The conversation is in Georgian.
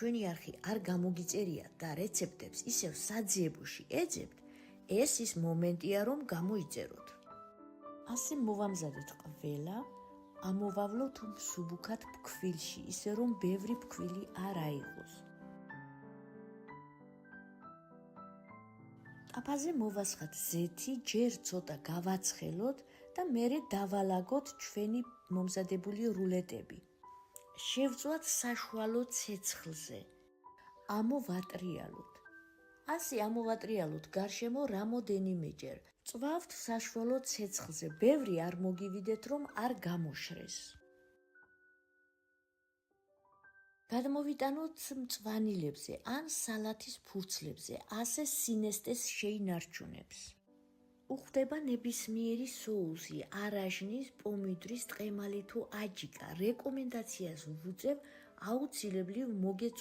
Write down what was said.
ჩვენი არხი არ გამოგიწერია და რეცეპტებს ისევ საძიებოში ეძებთ, ეს ის მომენტია, რომ გამოიწეროთ. ასე მოვამზადეთ ყველა, ამოვავლოთ მსუბუქად ფქვილში, ისე რომ ბევრი ფქვილი არ აიღოს. ტაფაზე მოვასხათ ზეთი, ჯერ ცოტა გავაცხელოთ და მერე დავალაგოთ ჩვენი მომზადებული რულეტები. შევწვათ საშუალო ცეცხლზე. ამოვატრიალოთ. ასე ამოვატრიალოთ გარშემო რამოდენიმეჯერ. წვავთ საშუალო ცეცხლზე, ბევრი არ მოგივიდეთ, რომ არ გამოშრეს. გადმოვიტანოთ მწვანილებზე ან სალათის ფურცლებზე, ასე სინესტეს შეინარჩუნებს. უხდება ნებისმიერი სოუსი, არაჟნის, პომიდრის, ტყემალი თუ აჯიკა. რეკომენდაციას ვუწევ აუცილებლივ მოგეწონათ.